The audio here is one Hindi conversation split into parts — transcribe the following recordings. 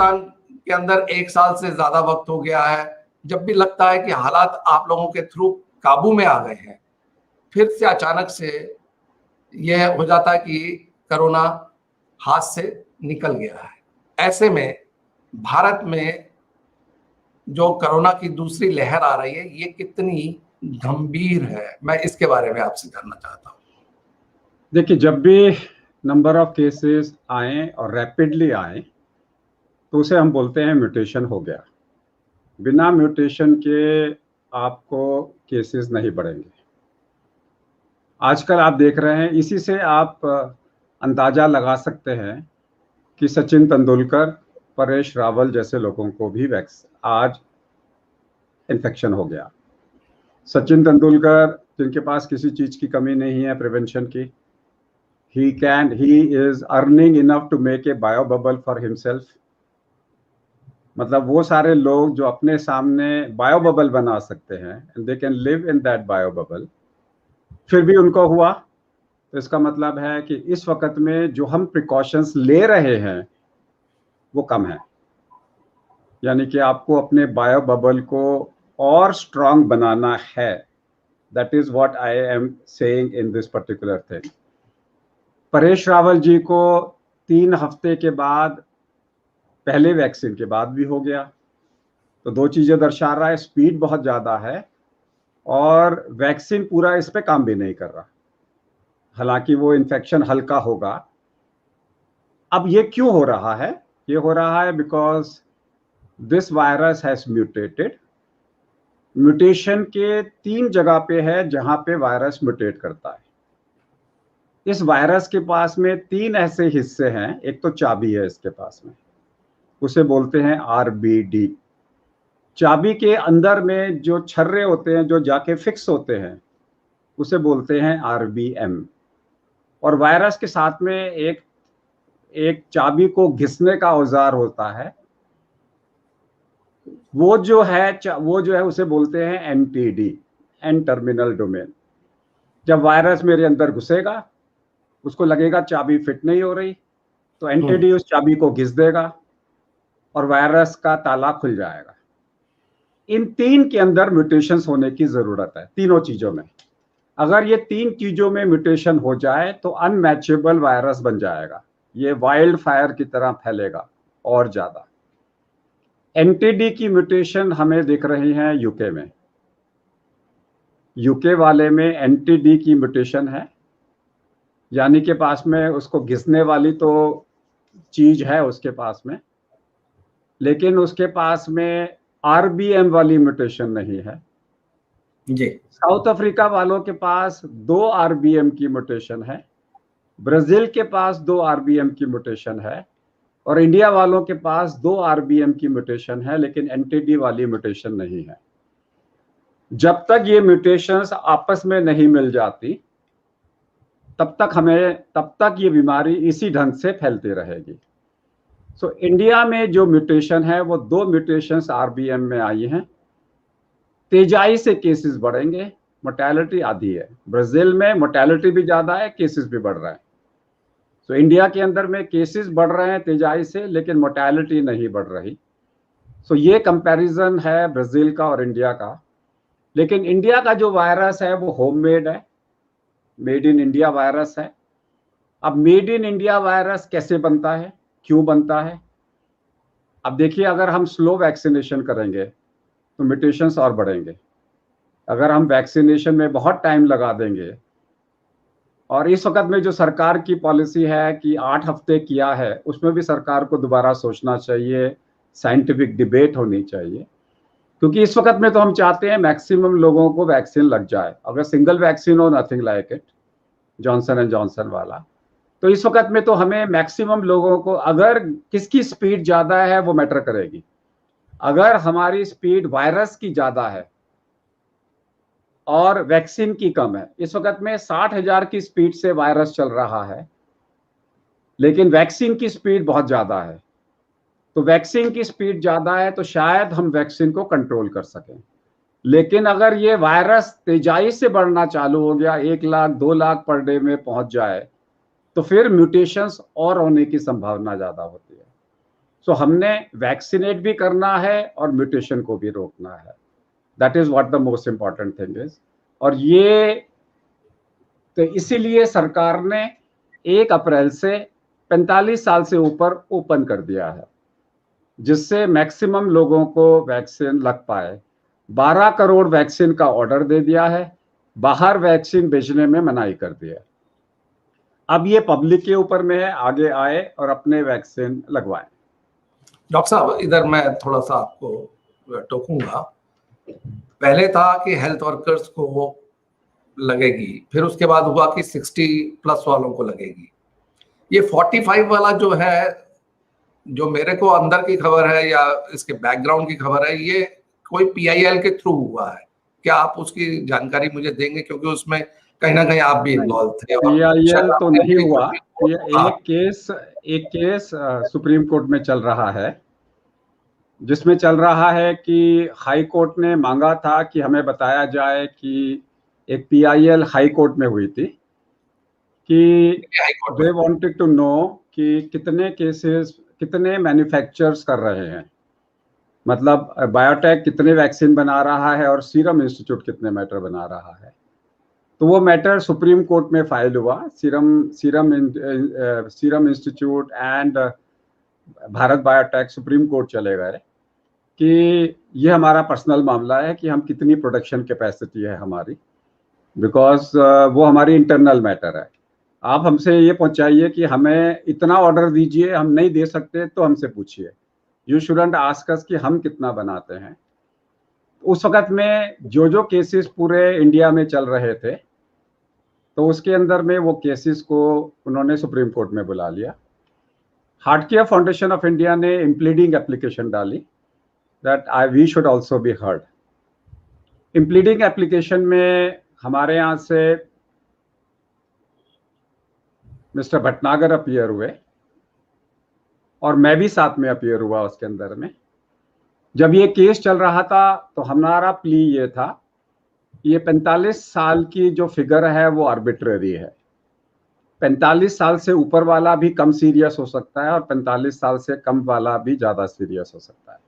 हिंदुस्तान के अंदर 1 साल से ज्यादा वक्त हो गया है, जब भी लगता है कि हालात आप लोगों के थ्रू काबू में आ गए हैं, फिर से अचानक से यह हो जाता है कि कोरोना हाथ से निकल गया है। ऐसे में भारत में जो कोरोना की दूसरी लहर आ रही है, ये कितनी गंभीर है, मैं इसके बारे में आपसे जानना चाहता हूँ। देखिए, जब भी नंबर ऑफ केसेस आए और रैपिडली आए तो उसे हम बोलते हैं म्यूटेशन हो गया। बिना म्यूटेशन के आपको केसेस नहीं बढ़ेंगे। आजकल आप देख रहे हैं, इसी से आप अंदाजा लगा सकते हैं कि सचिन तेंदुलकर, परेश रावल जैसे लोगों को भी आज इन्फेक्शन हो गया। सचिन तेंदुलकर, जिनके पास किसी चीज की कमी नहीं है प्रिवेंशन की, he is earning enough to make a bio bubble for himself। मतलब वो सारे लोग जो अपने सामने बायो बबल बना सकते हैं, and they can live in that bio bubble, फिर भी उनको हुआ। तो इसका मतलब है कि इस वक्त में जो हम प्रिकॉशंस ले रहे हैं वो कम है। यानी कि आपको अपने बायो बबल को और स्ट्रांग बनाना है। That is what I am saying in this particular thing. Paresh Rawal ji को 3 हफ्ते के बाद, पहले वैक्सीन के बाद भी हो गया। तो 2 चीजें दर्शा रहा है, स्पीड बहुत ज्यादा है और वैक्सीन पूरा इस पे काम भी नहीं कर रहा। हालांकि वो इन्फेक्शन हल्का होगा। अब ये क्यों हो रहा है? ये हो रहा है because this virus has mutated. Mutation के 3 जगह पे है जहां पे वायरस म्यूटेट करता है। इस वायरस के पास में 3 ऐसे हिस्से हैं। एक तो चाबी है इसके पास में, उसे बोलते हैं RBD। चाबी के अंदर में जो छर्रे होते हैं, जो जाके फिक्स होते हैं, उसे बोलते हैं RBM। और वायरस के साथ में एक चाबी को घिसने का औजार होता है, वो जो है उसे बोलते हैं NTD, एन टर्मिनल डोमेन। जब वायरस मेरे अंदर घुसेगा, उसको लगेगा चाबी फिट नहीं हो रही, तो NTD उस चाबी को घिस देगा और वायरस का ताला खुल जाएगा। इन 3 के अंदर म्यूटेशंस होने की जरूरत है, तीनों चीजों में। अगर ये 3 चीजों में म्यूटेशन हो जाए तो अनमैचेबल वायरस बन जाएगा। ये वाइल्ड फायर की तरह फैलेगा और ज्यादा। NTD की म्यूटेशन हमें दिख रही है यूके में। यूके वाले में NTD की म्यूटेशन है, यानी के पास में उसको घिसने वाली तो चीज है उसके पास में, लेकिन उसके पास में RBM वाली म्यूटेशन नहीं है जी। साउथ अफ्रीका वालों के पास 2 RBM की म्यूटेशन है, ब्राजील के पास 2 RBM की म्यूटेशन है और इंडिया वालों के पास 2 RBM की म्यूटेशन है, लेकिन NTD वाली म्यूटेशन नहीं है। जब तक ये म्यूटेशंस आपस में नहीं मिल जाती तब तक ये बीमारी इसी ढंग से फैलती रहेगी। सो इंडिया में जो म्यूटेशन है वो 2 म्यूटेशंस RBM में आई हैं। तेजाई से केसेस बढ़ेंगे, मोर्टेलिटी आधी है। ब्राजील में मोर्टेलिटी भी ज्यादा है, केसेस भी बढ़ रहे हैं। तो इंडिया के अंदर में केसेस बढ़ रहे हैं तेजाई से, लेकिन मोर्टेलिटी नहीं बढ़ रही। सो ये कंपैरिजन है ब्राजील का और इंडिया का। लेकिन इंडिया का जो वायरस है वो होममेड है, मेड इन इंडिया वायरस है। अब मेड इन इंडिया वायरस कैसे बनता है, क्यों बनता है? अब देखिए, अगर हम स्लो वैक्सीनेशन करेंगे तो म्यूटेशंस और बढ़ेंगे। अगर हम वैक्सीनेशन में बहुत टाइम लगा देंगे, और इस वक्त में जो सरकार की पॉलिसी है कि 8 हफ्ते किया है, उसमें भी सरकार को दोबारा सोचना चाहिए, साइंटिफिक डिबेट होनी चाहिए। क्योंकि इस वक्त में तो हम चाहते हैं मैक्सिमम लोगों को वैक्सीन लग जाए। अगर सिंगल वैक्सीन हो, nothing like it, Johnson and Johnson वाला, तो इस वक्त में तो हमें मैक्सिमम लोगों को, अगर किसकी स्पीड ज्यादा है वो मैटर करेगी। अगर हमारी स्पीड वायरस की ज्यादा है और वैक्सीन की कम है, इस वक्त में 60,000 की स्पीड से वायरस चल रहा है, लेकिन वैक्सीन की स्पीड बहुत ज्यादा है, तो वैक्सीन की स्पीड ज्यादा है तो शायद हम वैक्सीन को कंट्रोल कर सकें। लेकिन अगर ये वायरस तेजाई से बढ़ना चालू हो गया, 1 लाख 2 लाख पर डे में पहुंच जाए, तो फिर म्यूटेशंस और होने की संभावना ज्यादा होती है। सो हमने वैक्सीनेट भी करना है और म्यूटेशन को भी रोकना है। That is what the most important thing is. और ये तो इसीलिए सरकार ने 1 अप्रैल से 45 साल से ऊपर ओपन कर दिया है, जिससे मैक्सिमम लोगों को वैक्सीन लग पाए। 12 करोड़ वैक्सीन का ऑर्डर दे दिया है, बाहर वैक्सीन भेजने में मनाही कर दी है। अब ये पब्लिक के ऊपर में है, आगे आए और अपने वैक्सीन लगवाएं। डॉक्टर साहब, इधर मैं थोड़ा सा आपको टोकूंगा। पहले था कि हेल्थ वर्कर्स को लगेगी, फिर उसके बाद हुआ कि 60+ वालों को लगेगी। ये 45 वाला जो है, जो मेरे को अंदर की खबर है या इसके बैकग्राउंड की खबर है, ये कोई PIL के थ्रू हुआ है क्या? आप उसकी जानकारी मुझे देंगे, क्योंकि उसमें कहीं ना कहीं आप भी इन्वॉल्व थे। PIL तो नहीं हुआ। हाँ। एक केस सुप्रीम कोर्ट में चल रहा है, जिसमें चल रहा है कि हाई कोर्ट ने मांगा था कि हमें बताया जाए कि एक PIL हाई कोर्ट में हुई थी कि दे वांटेड टू नो कि कितने केसेस, कितने मैन्युफैक्चरर्स कर रहे हैं, मतलब बायोटेक कितने वैक्सीन बना रहा है और सीरम इंस्टीट्यूट कितने मैटर बना रहा है। तो वो मैटर सुप्रीम कोर्ट में फाइल हुआ। Serum institute and Bharat biotech supreme court चले गए कि ये हमारा पर्सनल मामला है कि हम कितनी प्रोडक्शन कैपेसिटी है हमारी, बिकॉज वो हमारी इंटरनल मैटर है। आप हमसे ये पहुंचाइए कि हमें इतना ऑर्डर दीजिए, हम नहीं दे सकते तो हमसे पूछिए। यू शुडंट आस्क अस कि हम कितना बनाते हैं। उस वक्त में जो केसेस पूरे इंडिया में चल रहे थे, तो उसके अंदर में वो केसेस को उन्होंने सुप्रीम कोर्ट में बुला लिया। Heart care foundation of India ने इम्प्लीडिंग एप्लीकेशन डाली that we should also be heard. Impleading application में हमारे यहाँ से मिस्टर भटनागर अपीयर हुए और मैं भी साथ में अपीयर हुआ उसके अंदर में। जब ये केस चल रहा था तो हमारा प्ली ये था, ये 45 साल की जो फिगर है वो आर्बिट्रेरी है। 45 साल से ऊपर वाला भी कम सीरियस हो सकता है और 45 साल से कम वाला भी ज्यादा सीरियस हो सकता है।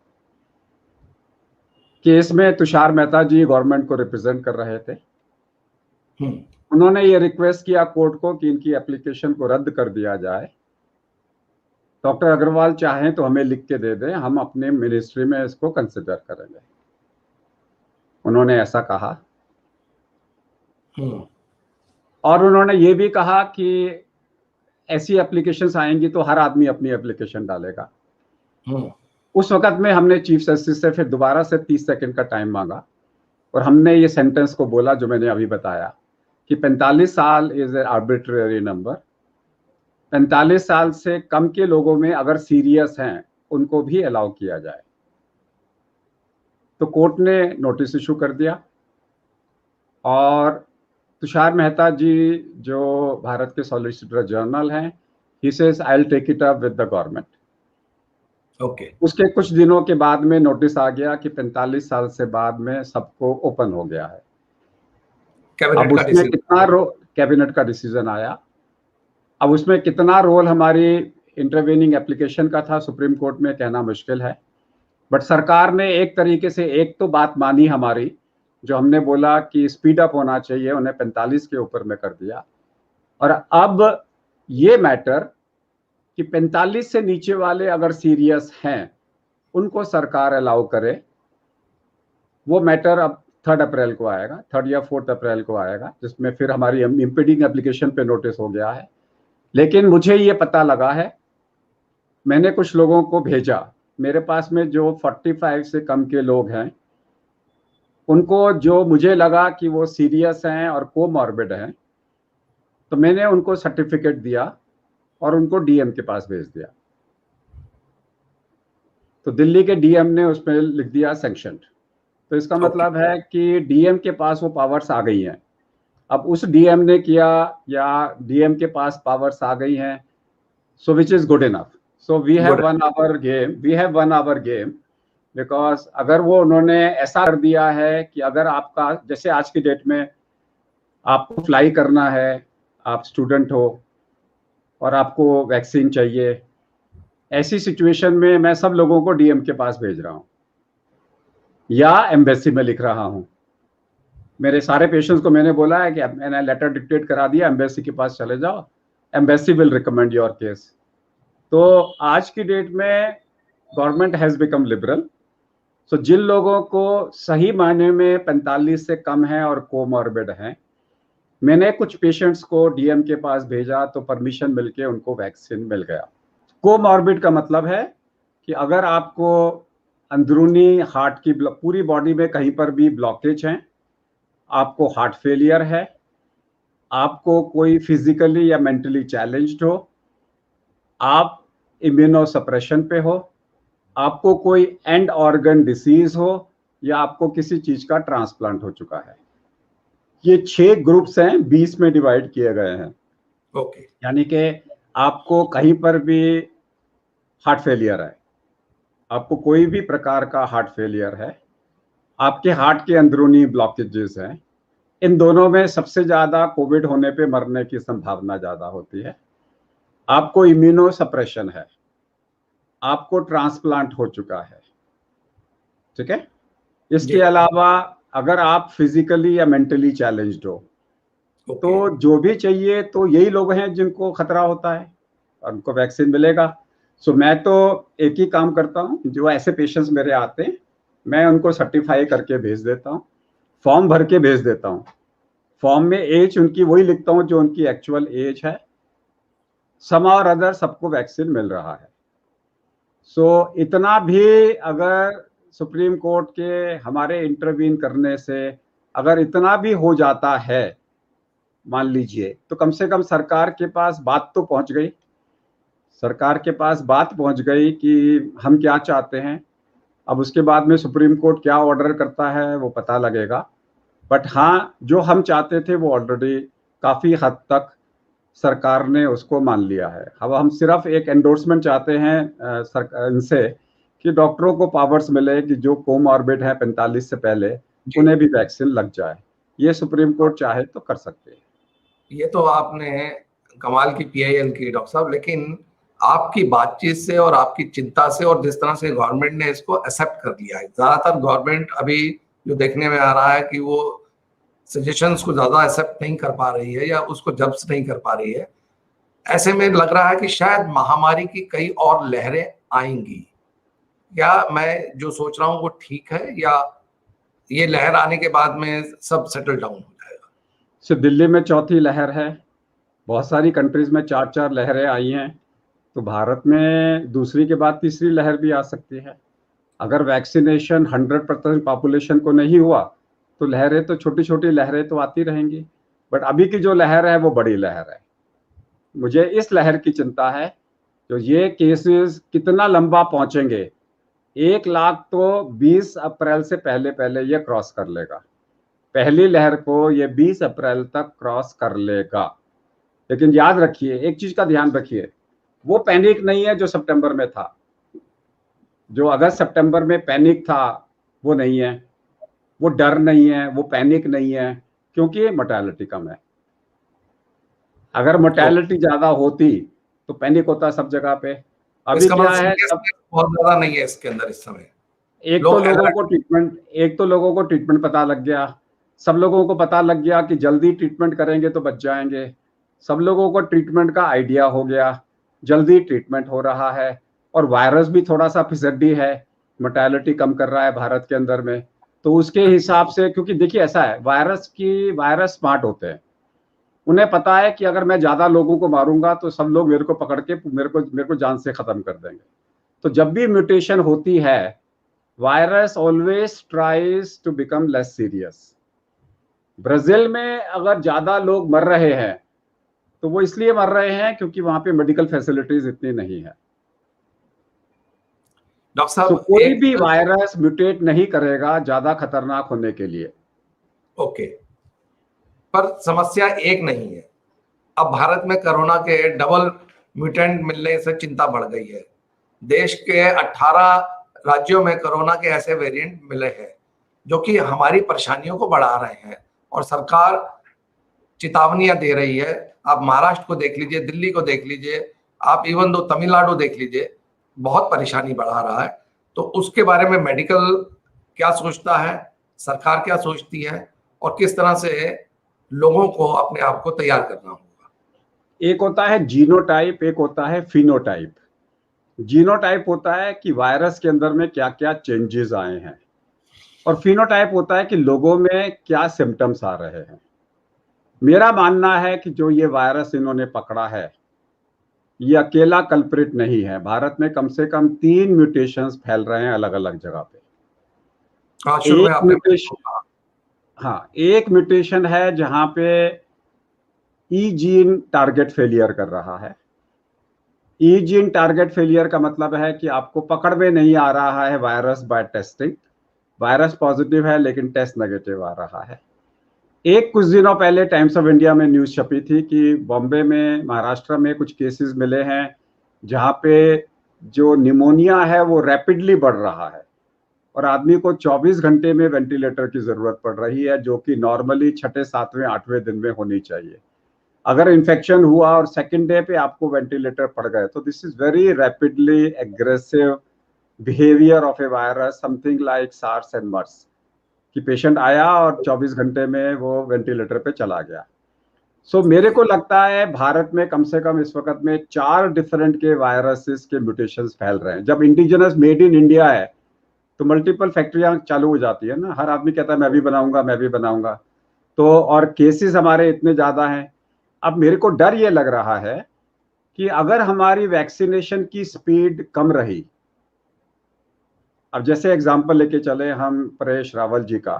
केस में तुषार मेहता जी गवर्नमेंट को रिप्रेजेंट कर रहे थे। उन्होंने ये रिक्वेस्ट किया कोर्ट को कि इनकी एप्लीकेशन को रद्द कर दिया जाए। डॉक्टर अग्रवाल चाहें तो हमें लिख के दे दें, हम अपने मिनिस्ट्री में इसको कंसिडर करेंगे। उन्होंने ऐसा कहा। और उन्होंने ये भी कहा कि ऐसी एप्लीकेशंस आएंगी तो हर आदमी अपनी एप्लीकेशन डालेगा। उस वक्त में हमने चीफ जस्टिस से फिर दोबारा से 30 सेकंड का टाइम मांगा और हमने ये सेंटेंस को बोला जो मैंने अभी बताया कि 45 साल इज ए आर्बिट्रेरी नंबर। 45 साल से कम के लोगों में अगर सीरियस हैं उनको भी अलाउ किया जाए। तो कोर्ट ने नोटिस इशू कर दिया और तुषार मेहता जी जो भारत के सॉलिसिटर जनरल हैं, he says I will take it up with the government. Okay. उसके कुछ दिनों के बाद में नोटिस आ गया कि 45 साल से बाद में सबको ओपन हो गया है। अब उसमें कितना कैबिनेट का डिसीजन आया, अब उसमें कितना रोल हमारी इंटरवेनिंग एप्लीकेशन का था सुप्रीम कोर्ट में कहना मुश्किल है। बट सरकार ने एक तरीके से एक तो बात मानी हमारी, जो हमने बोला कि स्पीड अप होना चाहिए, उन्हें 45 के ऊपर में कर दिया। और अब ये मैटर कि 45 से नीचे वाले अगर सीरियस हैं उनको सरकार अलाउ करे, वो मैटर अब 3 अप्रैल को आएगा, 3 या 4 अप्रैल को आएगा, जिसमें फिर हमारी इम्पीडिंग एप्लीकेशन पे नोटिस हो गया है। लेकिन मुझे ये पता लगा है, मैंने कुछ लोगों को भेजा, मेरे पास में जो 45 से कम के लोग हैं उनको, जो मुझे लगा कि वो सीरियस हैं और कोमॉर्बिड हैं, तो मैंने उनको सर्टिफिकेट दिया और उनको डीएम के पास भेज दिया। तो दिल्ली के डीएम ने उसमें लिख दिया सैंक्शन्ड। तो इसका मतलब है कि डीएम के पास वो पावर्स आ गई हैं। अब उस डीएम ने किया या डीएम के पास पावर्स आ गई हैं, so which is good enough. So we have one hour game, because अगर वो उन्होंने ऐसा कर दिया है कि अगर आपका, जैसे आज की डेट में आपको फ्लाई करना है, आप स्टूडेंट हो और आपको वैक्सीन चाहिए, ऐसी सिचुएशन में मैं सब लोगों को डीएम के पास भेज रहा हूं या एम्बेसी में लिख रहा हूं। मेरे सारे पेशेंट्स को मैंने बोला है कि मैंने लेटर डिक्टेट करा दिया, एम्बेसी के पास चले जाओ, embassy will recommend your case. तो आज की डेट में गवर्नमेंट हैज बिकम लिबरल। सो जिन लोगों को सही मायने में 45 से कम है और कोमॉर्बिड हैं, मैंने कुछ पेशेंट्स को डीएम के पास भेजा तो परमिशन मिलके उनको वैक्सीन मिल गया। कोमॉर्बिड का मतलब है कि अगर आपको अंदरूनी हार्ट की पूरी बॉडी में कहीं पर भी ब्लॉकेज है, आपको हार्ट फेलियर है, आपको कोई फिजिकली या मेंटली चैलेंज्ड हो, आप इम्यूनो सप्रेशन पे हो, आपको कोई एंड ऑर्गन डिसीज हो, या आपको किसी चीज का ट्रांसप्लांट हो चुका है। ये 6 ग्रुप्स हैं, 20 में डिवाइड किए गए हैं। ओके। यानी कि आपको कहीं पर भी हार्ट फेलियर है, आपको कोई भी प्रकार का हार्ट फेलियर है, आपके हार्ट के अंदरूनी ब्लॉकेजेस हैं, इन दोनों में सबसे ज्यादा कोविड होने पे मरने की संभावना ज्यादा होती है। आपको इम्यूनो सप्रेशन है, आपको ट्रांसप्लांट हो चुका है, ठीक है। इसके अलावा अगर आप फिजिकली या मेंटली चैलेंज्ड हो, तो जो भी चाहिए, तो यही लोग हैं जिनको खतरा होता है और उनको वैक्सीन मिलेगा। सो मैं तो एक ही काम करता हूँ, जो ऐसे पेशेंट्स मेरे आते हैं मैं उनको सर्टिफाई करके भेज देता हूँ, फॉर्म भर के भेज देता हूँ। फॉर्म में एज उनकी वही लिखता हूँ जो उनकी एक्चुअल एज है, सम और अदर सबको वैक्सीन मिल रहा है। सो इतना भी अगर सुप्रीम कोर्ट के हमारे इंटरवीन करने से अगर इतना भी हो जाता है, मान लीजिए, तो कम से कम सरकार के पास बात तो पहुंच गई, सरकार के पास बात पहुंच गई कि हम क्या चाहते हैं। अब उसके बाद में सुप्रीम कोर्ट क्या ऑर्डर करता है वो पता लगेगा, बट हाँ, जो हम चाहते थे वो ऑलरेडी काफी हद तक सरकार ने उसको मान लिया है। अब हम सिर्फ एक एंडोर्समेंट चाहते हैं इनसे कि डॉक्टरों को पावर्स मिले कि जो कोमॉर्बिड है 45 से पहले, उन्हें भी वैक्सीन लग जाए। ये सुप्रीम कोर्ट चाहे तो कर सकते हैं। ये तो आपने कमाल की पीआईएल की डॉक्टर साहब, लेकिन आपकी बातचीत से और आपकी चिंता से और जिस तरह से गवर्नमेंट ने इसको एक्सेप्ट कर लिया है, ज्यादातर गवर्नमेंट अभी जो देखने में आ रहा है कि वो सजेशंस को ज्यादा एक्सेप्ट नहीं कर पा रही है या उसको जब्त नहीं कर पा रही है। ऐसे में लग रहा है कि शायद महामारी की कई और लहरें आएंगी। क्या मैं जो सोच रहा हूँ वो ठीक है, या ये लहर आने के बाद में सब सेटल डाउन हो जाएगा? सिर्फ दिल्ली में चौथी लहर है, बहुत सारी कंट्रीज में 4-4 लहरें आई हैं, तो भारत में दूसरी के बाद तीसरी लहर भी आ सकती है। अगर वैक्सीनेशन 100% पॉपुलेशन को नहीं हुआ तो लहरें तो छोटी छोटी लहरें तो आती रहेंगी, बट अभी की जो लहर है वो बड़ी लहर है। मुझे इस लहर की चिंता है, जो ये केसेस कितना लंबा पहुंचेंगे। 1 लाख तो 20 अप्रैल से पहले पहले ये क्रॉस कर लेगा, पहली लहर को ये 20 अप्रैल तक क्रॉस कर लेगा। लेकिन याद रखिए, एक चीज का ध्यान रखिए, वो पैनिक नहीं है जो सितंबर में था, जो अगस्त सितंबर में पैनिक था वो नहीं है, वो डर नहीं है, वो पैनिक नहीं है, क्योंकि मोर्टेलिटी कम है। अगर मोर्टेलिटी ज्यादा होती तो पैनिक होता सब जगह पे। अभी क्या है, सब बहुत ज्यादा नहीं है इसके अंदर इस समय। एक तो लोगों को ट्रीटमेंट पता लग गया, सब लोगों को पता लग गया कि जल्दी ट्रीटमेंट करेंगे तो बच जाएंगे। सब लोगों को ट्रीटमेंट का आइडिया हो गया, जल्दी ट्रीटमेंट हो रहा है, और वायरस भी थोड़ा सा फिसड्डी है, मोर्टेलिटी कम कर रहा है भारत के अंदर में। तो उसके हिसाब से, क्योंकि देखिए ऐसा है, वायरस स्मार्ट होते हैं, उन्हें पता है कि अगर मैं ज्यादा लोगों को मारूंगा तो सब लोग मेरे को पकड़ के मेरे को जान से खत्म कर देंगे। तो जब भी म्यूटेशन होती है, virus always tries to become less serious. Brazil में अगर ज्यादा लोग मर रहे हैं तो वो इसलिए मर रहे हैं क्योंकि वहां पे मेडिकल फैसिलिटीज इतनी नहीं है। डॉक्टर साहब, तो कोई भी वायरस म्यूटेट नहीं करेगा ज्यादा खतरनाक होने के लिए। ओके, पर समस्या एक नहीं है। अब भारत में कोरोना के डबल म्यूटेंट मिलने से चिंता बढ़ गई है। देश के 18 राज्यों में कोरोना के ऐसे वेरिएंट मिले हैं जो कि हमारी परेशानियों को बढ़ा रहे हैं, और सरकार चेतावनियां दे रही है। आप महाराष्ट्र को देख लीजिए, दिल्ली को देख लीजिए, आप इवन दो तमिलनाडु देख लीजिए, बहुत परेशानी बढ़ा रहा है। तो उसके बारे में मेडिकल क्या सोचता है, सरकार क्या सोचती है, और किस तरह से लोगों को अपने आप को तैयार करना होगा? एक होता है जीनोटाइप, एक होता है फिनोटाइप। जीनोटाइप होता है कि वायरस के अंदर में क्या क्या चेंजेस आए हैं, और फिनोटाइप होता है कि लोगों में क्या सिम्टम्स आ रहे हैं। मेरा मानना है कि जो ये वायरस इन्होंने पकड़ा है, ये अकेला कल्प्रिट नहीं है। भारत में कम से कम 3 म्यूटेशंस फैल रहे हैं अलग अलग जगह पे। हाँ, शुरू में एक आपने म्यूटेशन, हाँ, एक म्यूटेशन है जहां पे ई जीन टारगेट फेलियर कर रहा है। ई जीन टारगेट फेलियर का मतलब है कि आपको पकड़ में नहीं आ रहा है virus bye testing, virus positive है लेकिन टेस्ट नेगेटिव आ रहा है। एक कुछ दिनों पहले टाइम्स ऑफ इंडिया में न्यूज छपी थी कि बॉम्बे में, महाराष्ट्र में कुछ केसेस मिले हैं जहां पे जो निमोनिया है वो रैपिडली बढ़ रहा है और आदमी को 24 घंटे में वेंटिलेटर की जरूरत पड़ रही है, जो कि नॉर्मली छठे, सातवें, आठवें दिन में होनी चाहिए। अगर इन्फेक्शन हुआ और सेकेंड डे पे आपको वेंटिलेटर पड़ गए तो this is very rapidly aggressive behaviour of a virus, something like SARS and MERS, कि पेशेंट आया और 24 घंटे में वो वेंटिलेटर पे चला गया। सो मेरे को लगता है भारत में कम से कम इस वक्त में 4 डिफरेंट के वायरसेस के म्यूटेशंस फैल रहे हैं। जब इंडिजिनस मेड इन इंडिया है तो मल्टीपल फैक्ट्रियां चालू हो जाती है ना, हर आदमी कहता है मैं भी बनाऊंगा, मैं भी बनाऊंगा। तो और केसेस हमारे इतने ज्यादा हैं। अब मेरे को डर ये लग रहा है कि अगर हमारी वैक्सीनेशन की स्पीड कम रही, अब जैसे एग्जांपल लेके चले हम परेश रावल जी का,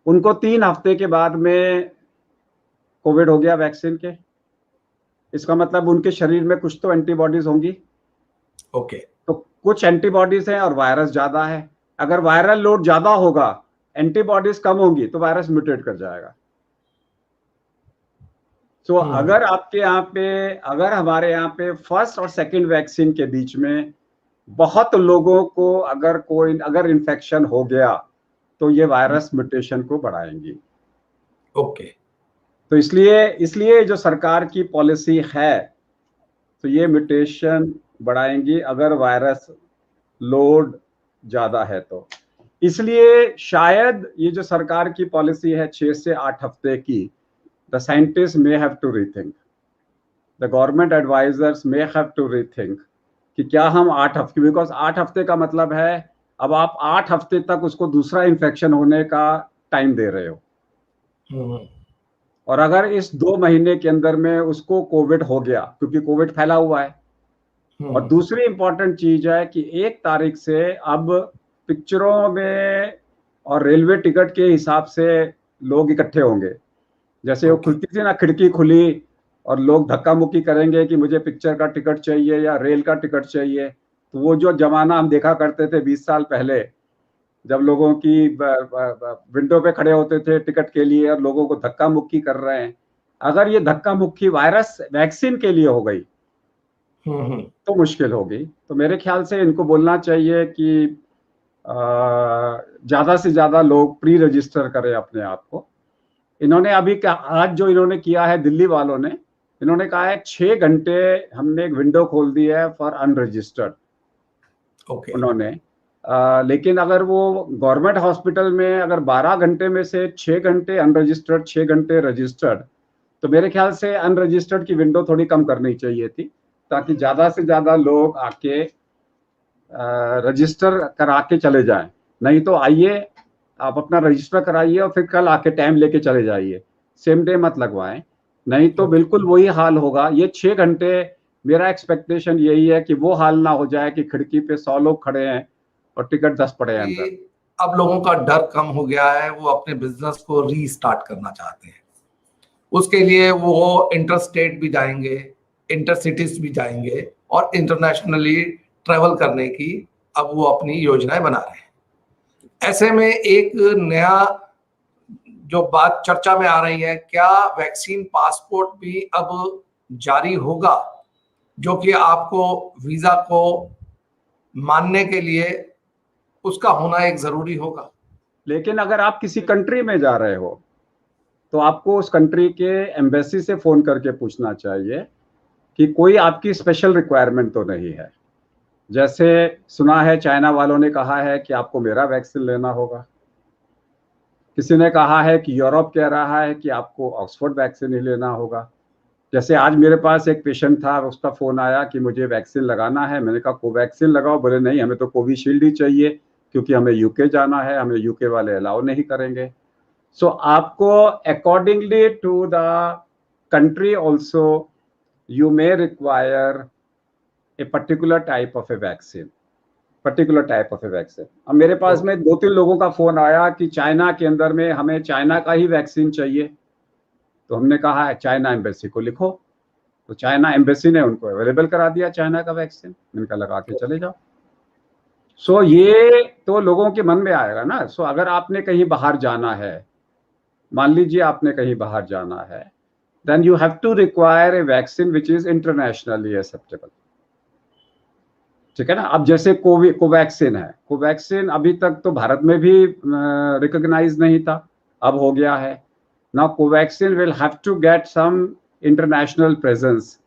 उनको 3 हफ्ते के बाद में कोविड हो गया वैक्सीन के, इसका मतलब उनके शरीर में कुछ तो एंटीबॉडीज होंगी। ओके। तो कुछ एंटीबॉडीज हैं और वायरस ज्यादा है। अगर वायरल लोड ज्यादा होगा, एंटीबॉडीज कम होंगी तो वायरस म्यूटेट कर जाएगा। तो अगर आपके यहाँ पे, अगर हमारे यहाँ पे फर्स्ट और सेकंड वैक्सीन के बीच में बहुत लोगों को अगर इन्फेक्शन हो गया तो ये वायरस म्यूटेशन को बढ़ाएंगी। ओके। तो इसलिए जो सरकार की पॉलिसी है तो ये म्यूटेशन बढ़ाएंगी अगर वायरस लोड ज्यादा है तो। इसलिए शायद ये जो सरकार की पॉलिसी है 6 से 8 हफ्ते की, the scientists may have to rethink, the government advisors may have to rethink कि क्या हम 8 हफ्ते, बिकॉज 8 हफ्ते का मतलब है अब आप 8 हफ्ते तक उसको दूसरा इन्फेक्शन होने का टाइम दे रहे हो। और अगर इस 2 महीने के अंदर में उसको कोविड हो गया, क्योंकि कोविड फैला हुआ है। और दूसरी इंपॉर्टेंट चीज है कि 1 तारीख से अब पिक्चरों में और रेलवे टिकट के हिसाब से लोग इकट्ठे होंगे। जैसे वो खुलती थी ना, खिड़की खुली और लोग धक्का मुक्की करेंगे कि मुझे पिक्चर का टिकट चाहिए या रेल का टिकट चाहिए। तो वो जो जमाना हम देखा करते थे 20 साल पहले, जब लोगों की विंडो पे खड़े होते थे टिकट के लिए और लोगों को धक्का मुक्की कर रहे हैं, अगर ये धक्का मुक्की वायरस वैक्सीन के लिए हो गई तो मुश्किल होगी। तो मेरे ख्याल से इनको बोलना चाहिए कि ज्यादा से ज्यादा लोग प्री रजिस्टर करें अपने आप को। इन्होंने अभी आज जो इन्होंने किया है दिल्ली वालों ने, इन्होंने कहा है 6 घंटे हमने एक विंडो खोल दी है फॉर अनरजिस्टर्ड। ओके। उन्होंने लेकिन अगर वो गवर्नमेंट हॉस्पिटल में अगर 12 घंटे में से 6 घंटे अनरजिस्टर्ड, 6 घंटे रजिस्टर्ड, तो मेरे ख्याल से अनरजिस्टर्ड की विंडो थोड़ी कम करनी चाहिए थी, ताकि ज्यादा से ज्यादा लोग आके रजिस्टर करा के चले जाएं। नहीं तो आइए, आप अपना रजिस्टर कराइए और फिर कल आके टाइम लेके चले जाइए, सेम डे मत लगवाएं, नहीं तो बिल्कुल वही हाल होगा। ये 6 घंटे, मेरा एक्सपेक्टेशन यही है कि वो हाल ना हो जाए कि खिड़की पे 100 लोग खड़े हैं और टिकट 10 पड़े हैं अंदर। अब लोगों का डर कम हो गया है, वो अपने बिजनेस को रीस्टार्ट करना चाहते हैं। उसके लिए वो इंटर स्टेट भी जाएंगे, इंटर सिटीज भी जाएंगे और इंटरनेशनली ट्रेवल करने की अब वो अपनी योजनाएं बना रहे हैं। ऐसे में एक नया जो बात चर्चा में आ रही है, क्या वैक्सीन पासपोर्ट भी अब जारी होगा, जो कि आपको वीजा को मानने के लिए उसका होना एक जरूरी होगा। लेकिन अगर आप किसी कंट्री में जा रहे हो तो आपको उस कंट्री के एम्बेसी से फोन करके पूछना चाहिए कि कोई आपकी स्पेशल रिक्वायरमेंट तो नहीं है। जैसे सुना है चाइना वालों ने कहा है कि आपको मेरा वैक्सीन लेना होगा, किसी ने कहा है कि यूरोप कह रहा है कि आपको ऑक्सफोर्ड वैक्सीन ही लेना होगा। जैसे आज मेरे पास एक पेशेंट था, उसका फोन आया कि मुझे वैक्सीन लगाना है। मैंने कहा कोवैक्सीन लगाओ। बोले नहीं, हमें तो कोविशील्ड ही चाहिए क्योंकि हमें यूके जाना है, हमें यूके वाले अलाउ नहीं करेंगे। सो आपको accordingly to the country also you may require a particular type of a vaccine, particular type of a vaccine. अब मेरे पास में 2-3 लोगों का फोन आया कि चाइना के अंदर में हमें चाइना का ही वैक्सीन चाहिए। तो हमने कहा है चाइना एम्बेसी को लिखो, तो चाइना एम्बेसी ने उनको अवेलेबल करा दिया चाइना का वैक्सीन। इनका लगा के चले जाओ। सो ये तो लोगों के मन में आएगा ना। सो अगर आपने कहीं बाहर जाना है, मान लीजिए आपने कहीं बाहर जाना है, then you have to require a vaccine which is internationally acceptable. ठीक है ना। अब जैसे कोवैक्सीन है, कोवैक्सीन अभी तक तो भारत में भी रिकॉग्नाइज नहीं था, अब हो गया है। Now Covaxin will have to get some international presence,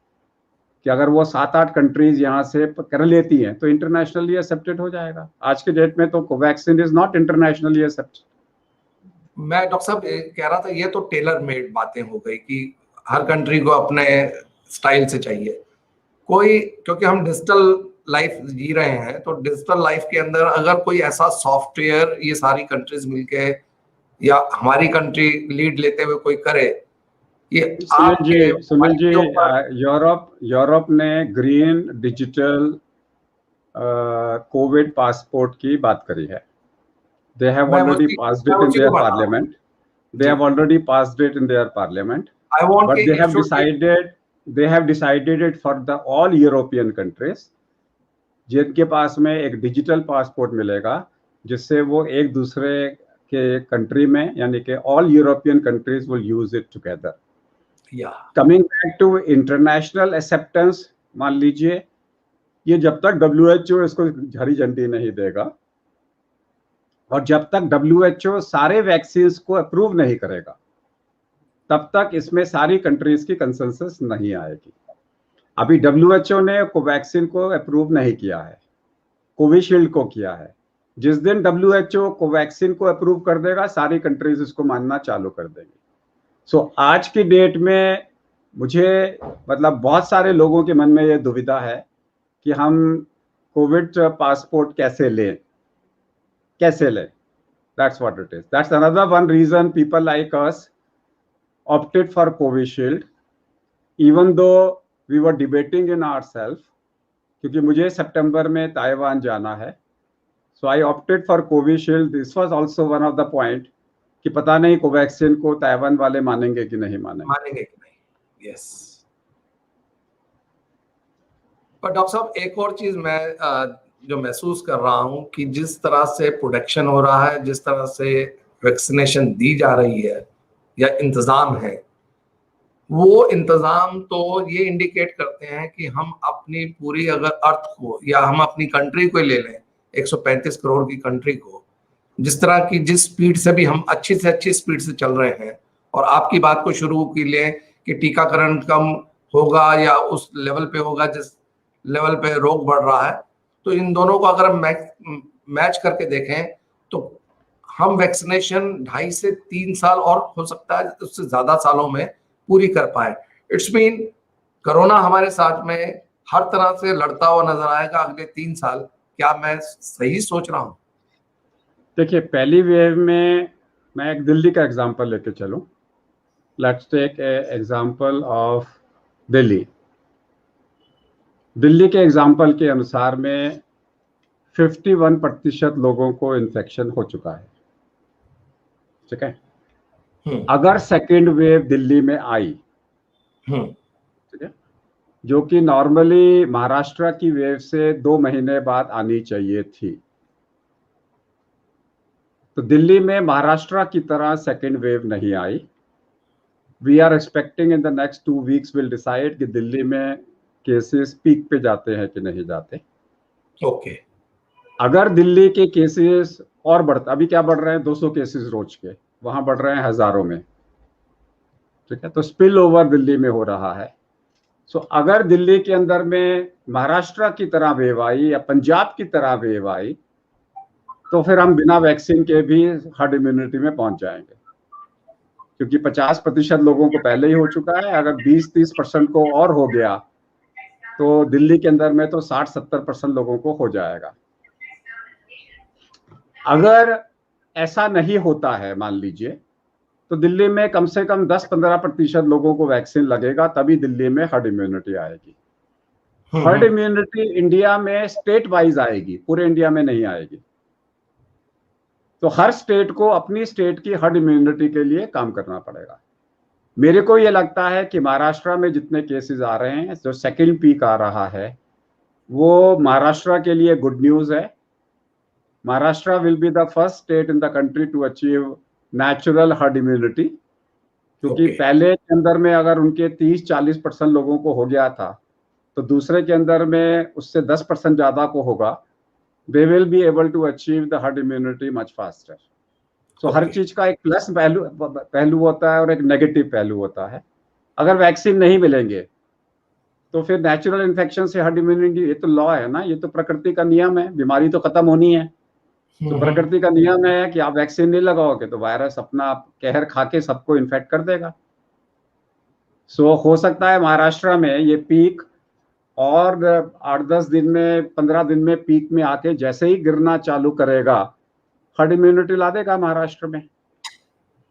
कि अगर वो 7-8 कंट्रीज यहाँ से कर लेती हैं तो इंटरनेशनली एक्सेप्टेड हो जाएगा। आज के डेट में तो Covaxin is not internationally accepted. मैं डॉक्टर साहब कह रहा था, ये तो टेलर मेड बातें हो गई कि हर कंट्री को अपने स्टाइल से चाहिए कोई, क्योंकि हम डिजिटल लाइफ जी रहे हैं, तो डिजिटल लाइफ के अंदर अगर कोई ऐसा सॉफ्टवेयर ये सारी कंट्रीज मिलके या हमारी कंट्री लीड लेते हुए कोई करे, ये सुनील जी, यूरोप ने ग्रीन डिजिटल कोविड पासपोर्ट की बात करी है। They have already passed it in their parliament. They have already passed it in their parliament. But they have decided it for the all European countries, जिनके पास में एक डिजिटल पासपोर्ट मिलेगा, जिससे वो एक दूसरे के कंट्री में, यानी कि all European countries will use it together. Coming back to international acceptance, मान लीजिए ये जब तक WHO इसको हरी झंडी नहीं देगा और जब तक WHO सारे वैक्सीन को अप्रूव नहीं करेगा, तब तक इसमें सारी कंट्रीज की कंसेंसस नहीं आएगी। अभी WHO ने कोवैक्सीन को अप्रूव नहीं किया है, कोविशील्ड को किया है। जिस दिन WHO कोवैक्सीन को अप्रूव कर देगा, सारी कंट्रीज इसको मानना चालू कर देंगी। सो आज की डेट में मुझे मतलब बहुत सारे लोगों के मन में ये दुविधा है कि हम कोविड पासपोर्ट कैसे लें। That's what it is. That's another one reason people like us opted for Covishield, even though we were debating in ourselves, क्योंकि मुझे सितंबर में ताइवान जाना है। So I opted for Covishield. This was also one of the point कि पता नहीं कोवैक्सीन को ताइवान वाले मानेंगे कि नहीं मानेंगे। Yes. पर डॉक्टर साहब एक और चीज मैं जो महसूस कर रहा हूं कि जिस तरह से प्रोटेक्शन हो रहा है, जिस तरह से वैक्सीनेशन दी जा रही है या इंतजाम है, वो इंतजाम तो ये इंडिकेट करते हैं कि हम अपनी पूरी अगर अर्थ को या हम अपनी कंट्री को ले लें, 135 करोड़ की कंट्री को, जिस तरह की जिस स्पीड से भी हम अच्छी से अच्छी स्पीड से चल रहे हैं, और आपकी बात को शुरू की लें कि टीकाकरण कम होगा या उस लेवल पे होगा जिस लेवल पे रोग बढ़ रहा है, तो इन दोनों को अगर हम मैच करके देखें तो हम वैक्सीनेशन 2.5 से 3 साल और हो सकता है उससे ज्यादा सालों में पूरी कर पाए। इट्स मीन कोरोना हमारे साथ में हर तरह से लड़ता हुआ नजर आएगा अगले 3 साल। क्या मैं सही सोच रहा हूं? देखिए, पहली वेव में मैं एक दिल्ली का एग्जांपल लेके चलूं। Let's take example of Delhi. Delhi के एग्जाम्पल के अनुसार में 51% लोगों को इन्फेक्शन हो चुका है। ठीक है। अगर सेकेंड वेव दिल्ली में आई, ठीक है, जो कि नॉर्मली महाराष्ट्र की वेव से 2 महीने बाद आनी चाहिए थी, तो दिल्ली में महाराष्ट्र की तरह सेकेंड वेव नहीं आई। We are expecting in the next 2 weeks will decide कि दिल्ली में केसेस पीक पे जाते हैं कि नहीं जाते। ओके। अगर दिल्ली के केसेस और बढ़ते, अभी क्या बढ़ रहे हैं 200 केसेस रोज के, वहां बढ़ रहे हैं हजारों में। ठीक है, तो स्पिल ओवर दिल्ली में हो रहा है। सो अगर दिल्ली के अंदर में महाराष्ट्र की तरह वेव आई या पंजाब की तरह वेव आई तो फिर हम बिना वैक्सीन के भी हर्ड इम्यूनिटी में पहुंच जाएंगे, क्योंकि 50% लोगों को पहले ही हो चुका है। अगर 20-30% को और हो गया तो दिल्ली के अंदर में तो 60-70% लोगों को हो जाएगा। अगर ऐसा नहीं होता है मान लीजिए, तो दिल्ली में कम से कम 10-15% लोगों को वैक्सीन लगेगा, तभी दिल्ली में हर्ड इम्यूनिटी आएगी। हर्ड इम्यूनिटी इंडिया में स्टेट वाइज आएगी, पूरे इंडिया में नहीं आएगी। तो हर स्टेट को अपनी स्टेट की हर्ड इम्यूनिटी के लिए काम करना पड़ेगा। मेरे को ये लगता है कि महाराष्ट्र में जितने केसेस आ रहे हैं, जो सेकेंड पीक आ रहा है, वो महाराष्ट्र के लिए गुड न्यूज है। Maharashtra will be the first state in the country to achieve natural herd immunity, क्योंकि पहले के अंदर में अगर उनके 30-40% लोगों को हो गया था, तो दूसरे के अंदर में उससे 10% ज्यादा को होगा। They will be able to achieve the herd immunity much faster. So हर चीज का एक प्लस पहलू होता है और एक नेगेटिव पहलू होता है। अगर वैक्सीन नहीं मिलेंगे तो फिर नेचुरल इन्फेक्शन से हर्ड इम्यूनिटी, ये तो लॉ है ना, ये तो प्रकृति का नियम है, बीमारी तो खत्म होनी है। तो प्रकृति का नियम है कि आप वैक्सीन नहीं लगाओगे तो वायरस अपना कहर खा के सबको इन्फेक्ट कर देगा। सो हो सकता है महाराष्ट्र में ये पीक और 8-10 दिन में, 15 दिन में पीक में आके जैसे ही गिरना चालू करेगा, हर्ड इम्यूनिटी ला देगा महाराष्ट्र में।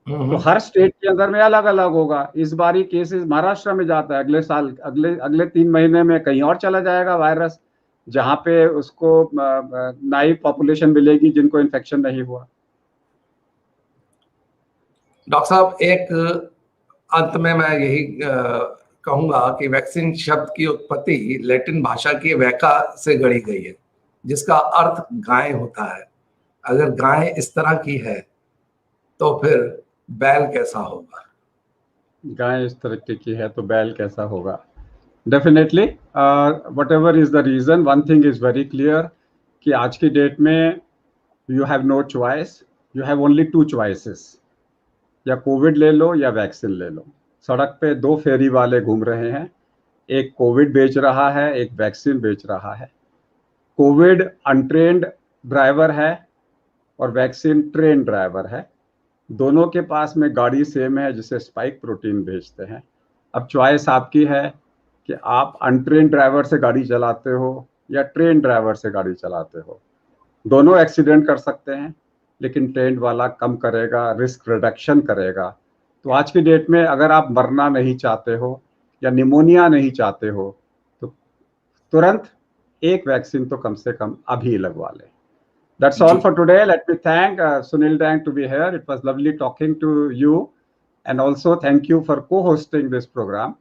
तो हर स्टेट के अंदर में अलग अलग होगा। इस बार ही केसेस महाराष्ट्र में जाता है, अगले साल अगले 3 महीने में कहीं और चला जाएगा वायरस, जहां पे उसको नई पॉपुलेशन मिलेगी जिनको इन्फेक्शन नहीं हुआ। डॉक्टर साहब, एक अंत में मैं यही कहूंगा कि वैक्सीन शब्द की उत्पत्ति लैटिन भाषा की वैका से गढ़ी गई है, जिसका अर्थ गाय होता है। अगर गाय इस तरह की है तो फिर बैल कैसा होगा? गाय इस तरह की है तो बैल कैसा होगा? Definitely, whatever is the reason, one thing is very clear कि आज की डेट में you have no choice, you have only 2 choices, या कोविड ले लो या वैक्सीन ले लो। सड़क पे 2 फेरी वाले घूम रहे हैं, एक कोविड बेच रहा है, एक वैक्सीन बेच रहा है। कोविड अनट्रेन्ड ड्राइवर है और वैक्सीन ट्रेन ड्राइवर है। दोनों के पास में गाड़ी सेम है जिसे स्पाइक प्रोटीन भेजते हैं। अब चॉइस आपकी है कि आप अनट्रेन ड्राइवर से गाड़ी चलाते हो या ट्रेन ड्राइवर से गाड़ी चलाते हो। दोनों एक्सीडेंट कर सकते हैं, लेकिन ट्रेन वाला कम करेगा, रिस्क रिडक्शन करेगा। तो आज की डेट में अगर आप मरना नहीं चाहते हो या निमोनिया नहीं चाहते हो तो तुरंत एक वैक्सीन तो कम से कम अभी लगवा लें। That's all for today. Let me thank Sunil Dang to be here. It was lovely talking to you, and also thank you for co-hosting this program.